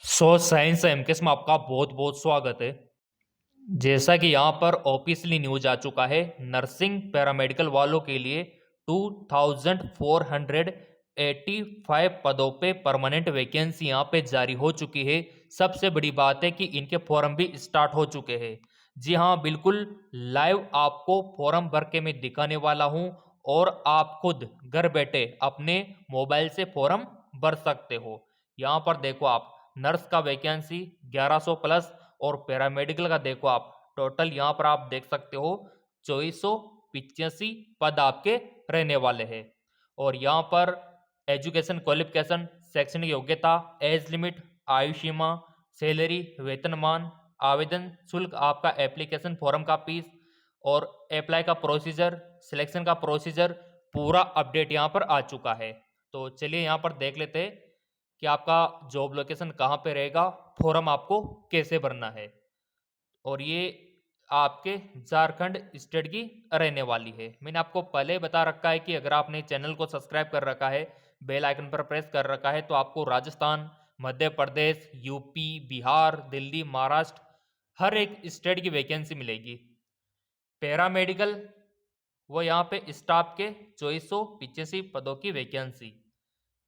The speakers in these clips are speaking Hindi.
साइंस एमकेएस में आपका बहुत बहुत स्वागत है। जैसा कि यहाँ पर ऑफिशियली न्यूज आ चुका है, नर्सिंग पैरामेडिकल वालों के लिए 2485 पदों पे परमानेंट वैकेंसी यहाँ पे जारी हो चुकी है। सबसे बड़ी बात है कि इनके फॉर्म भी स्टार्ट हो चुके हैं। जी हाँ, बिल्कुल लाइव आपको फॉर्म भर के मैं दिखाने वाला हूँ और आप खुद घर बैठे अपने मोबाइल से फॉर्म भर सकते हो। यहाँ पर देखो आप, नर्स का वैकेंसी 1100 प्लस और पैरामेडिकल का देखो आप टोटल यहाँ पर आप देख सकते हो 2485 पद आपके रहने वाले हैं। और यहाँ पर एजुकेशन क्वालिफिकेशन, शैक्षणिक योग्यता, एज लिमिट, आयु सीमा, सैलरी, वेतनमान, आवेदन शुल्क, आपका एप्लीकेशन फॉर्म का फीस और अप्लाई का प्रोसीजर, सिलेक्शन का प्रोसीजर, पूरा अपडेट यहाँ पर आ चुका है। तो चलिए यहाँ पर देख लेते हैं कि आपका जॉब लोकेशन कहाँ पे रहेगा, फॉर्म आपको कैसे भरना है। और ये आपके झारखंड स्टेट की रहने वाली है। मैंने आपको पहले ही बता रखा है कि अगर आपने चैनल को सब्सक्राइब कर रखा है, बेल आइकन पर प्रेस कर रखा है, तो आपको राजस्थान, मध्य प्रदेश, यूपी, बिहार, दिल्ली, महाराष्ट्र हर एक स्टेट की वैकेंसी मिलेगी। पैरामेडिकल वो यहाँ पे स्टाफ के 2485 पदों की वैकेंसी।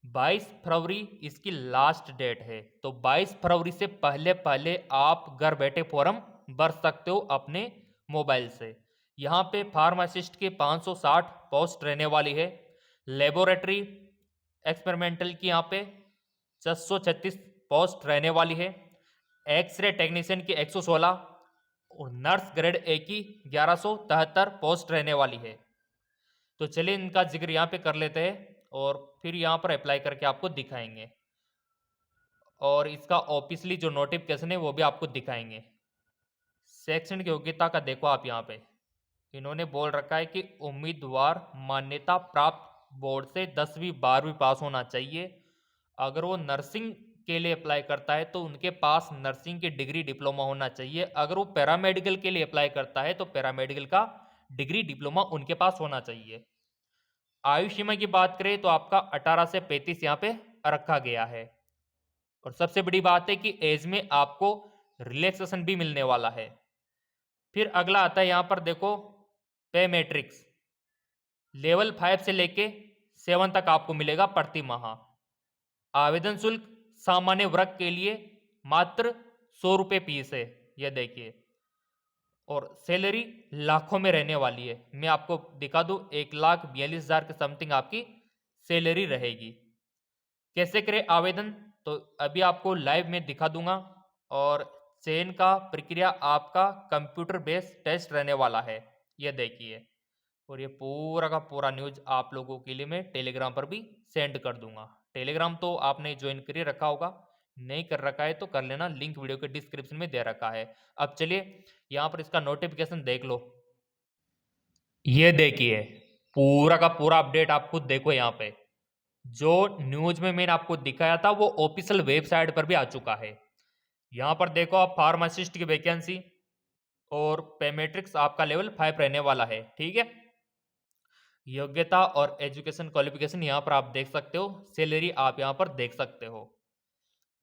22 फरवरी इसकी लास्ट डेट है, तो 22 फरवरी से पहले पहले आप घर बैठे फॉर्म भर सकते हो अपने मोबाइल से। यहाँ पे फार्मासिस्ट के 560 पोस्ट रहने वाली है। लेबोरेटरी एक्सपेरिमेंटल की यहाँ पे 636 पोस्ट रहने वाली है। एक्सरे टेक्नीशियन की 116 और नर्स ग्रेड ए की 1173 पोस्ट रहने वाली है। तो चलिए इनका जिक्र यहाँ पे कर लेते हैं और फिर यहाँ पर अप्लाई करके आपको दिखाएंगे और इसका ऑफिशियली जो नोटिफिकेशन है वो भी आपको दिखाएंगे। शैक्षणिक योग्यता का देखो आप, यहाँ पे इन्होंने बोल रखा है कि उम्मीदवार मान्यता प्राप्त बोर्ड से 10वीं 12वीं पास होना चाहिए। अगर वो नर्सिंग के लिए अप्लाई करता है तो उनके पास नर्सिंग की डिग्री डिप्लोमा होना चाहिए। अगर वो पैरामेडिकल के लिए अप्लाई करता है तो पैरामेडिकल का डिग्री डिप्लोमा उनके पास होना चाहिए। आयु सीमा की बात करें तो आपका 18 से 35 यहाँ पे रखा गया है। और सबसे बड़ी बात है कि एज में आपको रिलैक्सेशन भी मिलने वाला है। फिर अगला आता है यहाँ पर देखो, पे मैट्रिक्स लेवल 5 से लेके 7 तक आपको मिलेगा प्रति माह। आवेदन शुल्क सामान्य वर्ग के लिए मात्र 100 रुपये फीस है, यह देखिए। और सैलरी लाखों में रहने वाली है। मैं आपको दिखा दूं, 1,42,000 के समथिंग आपकी सैलरी रहेगी। कैसे करें आवेदन, तो अभी आपको लाइव में दिखा दूंगा। और चयन का प्रक्रिया आपका कंप्यूटर बेस्ड टेस्ट रहने वाला है, ये देखिए। और ये पूरा का पूरा न्यूज आप लोगों के लिए मैं टेलीग्राम पर भी सेंड कर दूंगा। टेलीग्राम तो आपने ज्वाइन कर रखा होगा, नहीं कर रखा है तो कर लेना, लिंक वीडियो के डिस्क्रिप्शन में दे रखा है। अब चलिए यहाँ पर इसका नोटिफिकेशन देख लो। ये देखिए पूरा का पूरा अपडेट आप खुद देखो। यहाँ पे जो न्यूज में मैंने आपको दिखाया था वो ऑफिशियल वेबसाइट पर भी आ चुका है। यहाँ पर देखो आप, फार्मासिस्ट की वैकेंसी और पेमेट्रिक्स आपका लेवल 5 रहने वाला है, ठीक है। योग्यता और एजुकेशन क्वालिफिकेशन यहाँ पर आप देख सकते हो। सैलरी आप यहाँ पर देख सकते हो।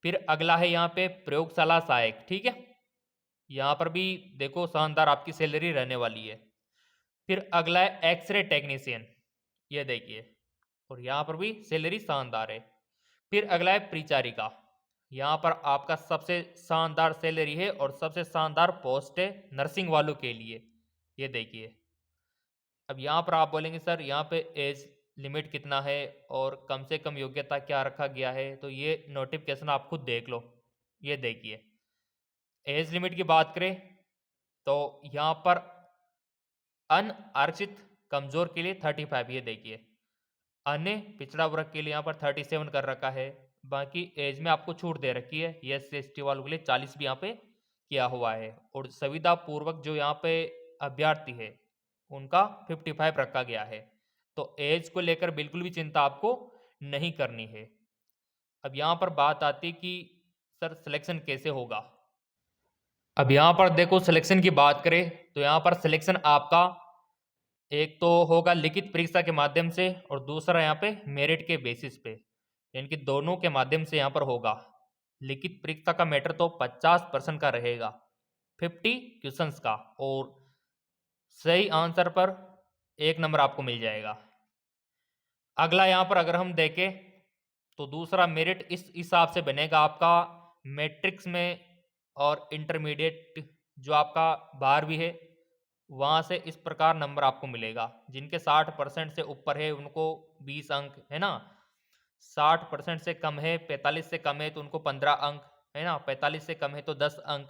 फिर अगला है यहाँ पे प्रयोगशाला सहायक, ठीक है। यहाँ पर भी देखो शानदार आपकी सैलरी रहने वाली है। फिर अगला है एक्सरे टेक्नीशियन, ये देखिए। और यहाँ पर भी सैलरी शानदार है। फिर अगला है परिचारिका, यहाँ पर आपका सबसे शानदार सैलरी है और सबसे शानदार पोस्ट है नर्सिंग वालों के लिए, ये देखिए। अब यहाँ पर आप बोलेंगे सर यहाँ पे एज लिमिट कितना है और कम से कम योग्यता क्या रखा गया है, तो ये नोटिफिकेशन आप खुद देख लो, ये देखिए। एज लिमिट की बात करें तो यहाँ पर अनारक्षित कमजोर के लिए 35, ये देखिए। अन्य पिछड़ा वर्ग के लिए यहाँ पर 37 कर रखा है। बाकी एज में आपको छूट दे रखी है। एस सी एस टी वालों के लिए 40 भी यहाँ पे किया हुआ है। और सुविधा पूर्वक जो यहाँ पे अभ्यर्थी है उनका 55 रखा गया है। तो एज को लेकर बिल्कुल भी चिंता आपको नहीं करनी है। अब यहाँ पर बात आती कि सर सिलेक्शन कैसे होगा। अब यहाँ पर देखो सिलेक्शन की बात करें तो यहाँ पर सिलेक्शन आपका एक तो होगा लिखित परीक्षा के माध्यम से और दूसरा यहाँ पे मेरिट के बेसिस पे, यानी कि दोनों के माध्यम से यहाँ पर होगा। लिखित परीक्षा का मैटर तो 50% का रहेगा, 50 क्वेश्चंस का, और सही आंसर पर 1 नंबर आपको मिल जाएगा। अगला यहाँ पर अगर हम देखें तो दूसरा मेरिट इस हिसाब से बनेगा आपका मैट्रिक्स में और इंटरमीडिएट जो आपका 12वीं है वहाँ से इस प्रकार नंबर आपको मिलेगा। जिनके 60% से ऊपर है उनको 20 अंक, है ना। 60% से कम है, 45 से कम है तो उनको 15 अंक, है ना। 45 से कम है तो 10 अंक।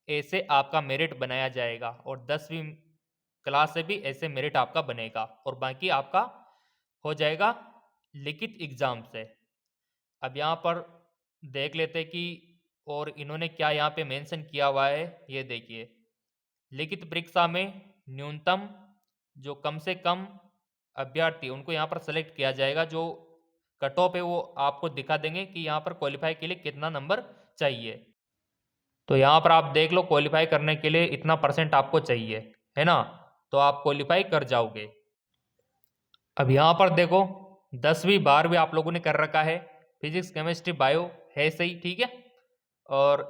ऐसे आपका मेरिट बनाया जाएगा और 10वीं क्लास से भी ऐसे मेरिट आपका बनेगा और बाकी आपका हो जाएगा लिखित एग्जाम से। अब यहाँ पर देख लेते कि और इन्होंने क्या यहाँ पे मेंशन किया हुआ है, ये देखिए। लिखित परीक्षा में न्यूनतम जो कम से कम अभ्यर्थी उनको यहाँ पर सेलेक्ट किया जाएगा, जो कट ऑफ है वो आपको दिखा देंगे कि यहाँ पर क्वालिफाई के लिए कितना नंबर चाहिए। तो यहाँ पर आप देख लो क्वालिफाई करने के लिए इतना परसेंट आपको चाहिए, है ना, तो आप क्वालिफाई कर जाओगे। अब यहाँ पर देखो 10वीं 12वीं आप लोगों ने कर रखा है, फिजिक्स केमिस्ट्री बायो है सही, ठीक है। और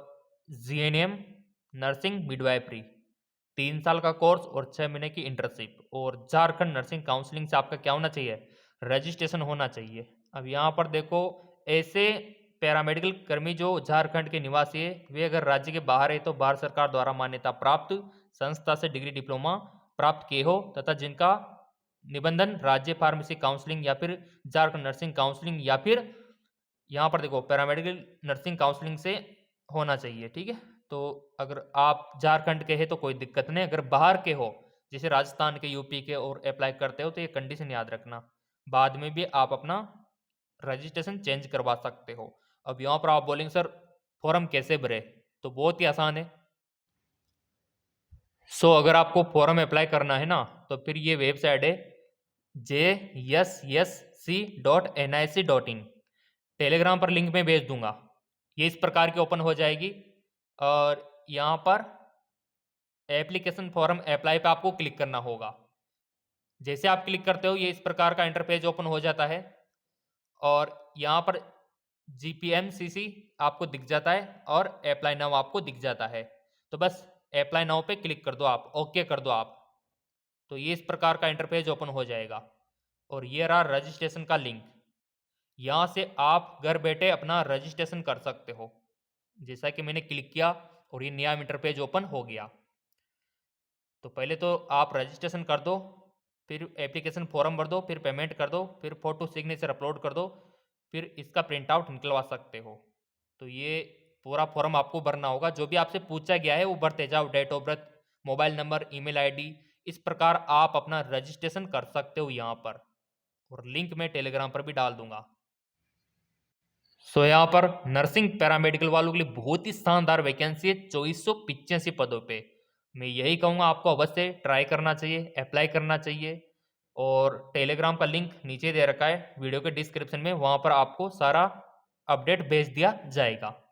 जीएनएम नर्सिंग मिडवाइफरी 3 साल का कोर्स और 6 महीने की इंटर्नशिप, और झारखंड नर्सिंग काउंसलिंग से आपका क्या होना चाहिए, रजिस्ट्रेशन होना चाहिए। अब यहाँ पर देखो ऐसे पैरामेडिकल कर्मी जो झारखंड के निवासी है वे अगर राज्य के बाहर है तो भारत सरकार द्वारा मान्यता प्राप्त संस्था से डिग्री डिप्लोमा प्राप्त किए हो तथा जिनका निबंधन राज्य फार्मेसी काउंसलिंग या फिर झारखंड नर्सिंग काउंसलिंग या फिर यहाँ पर देखो पैरामेडिकल नर्सिंग काउंसलिंग से होना चाहिए, ठीक है। तो अगर आप झारखंड के हैं तो कोई दिक्कत नहीं, अगर बाहर के हो जैसे राजस्थान के, यूपी के और अप्लाई करते हो तो ये कंडीशन याद रखना, बाद में भी आप अपना रजिस्ट्रेशन चेंज करवा सकते हो। अब यहाँ पर आप बोलेंगे सर फॉर्म कैसे भरे, तो बहुत ही आसान है। अगर आपको फॉर्म अप्लाई करना है ना तो फिर ये वेबसाइट है jssc.nic.in, टेलीग्राम पर लिंक में भेज दूंगा। ये इस प्रकार की ओपन हो जाएगी और यहाँ पर एप्लीकेशन फॉर्म अप्लाई पे आपको क्लिक करना होगा। जैसे आप क्लिक करते हो ये इस प्रकार का इंटरपेज ओपन हो जाता है और यहाँ पर GPMCC आपको दिख जाता है और अप्लाई नाउ आपको दिख जाता है। तो बस अप्लाई नाउ पे क्लिक कर दो, आप ओके कर दो आप, तो ये इस प्रकार का इंटरपेज ओपन हो जाएगा। और ये रहा रजिस्ट्रेशन का लिंक, यहाँ से आप घर बैठे अपना रजिस्ट्रेशन कर सकते हो। जैसा कि मैंने क्लिक किया और ये नया इंटरपेज ओपन हो गया। तो पहले तो आप रजिस्ट्रेशन कर दो, फिर एप्लीकेशन फॉर्म भर दो, फिर पेमेंट कर दो, फिर फोटो सिग्नेचर अपलोड कर दो, फिर इसका प्रिंट आउट निकलवा सकते हो। तो ये पूरा फॉर्म आपको भरना होगा, जो भी आपसे पूछा गया है वो भरते जाओ, date of birth, mobile number, email ID, इस प्रकार आप अपना रजिस्ट्रेशन कर सकते हो यहाँ पर, और लिंक मैं टेलीग्राम पर भी डाल दूंगा। यहाँ पर नर्सिंग पैरामेडिकल वालों के लिए बहुत ही शानदार वैकेंसी है 2485 पदों पे। मैं यही कहूँगा आपको अवश्य ट्राई करना चाहिए, अप्लाई करना चाहिए। और टेलीग्राम का लिंक नीचे दे रखा है वीडियो के डिस्क्रिप्शन में, वहाँ पर आपको सारा अपडेट भेज दिया जाएगा।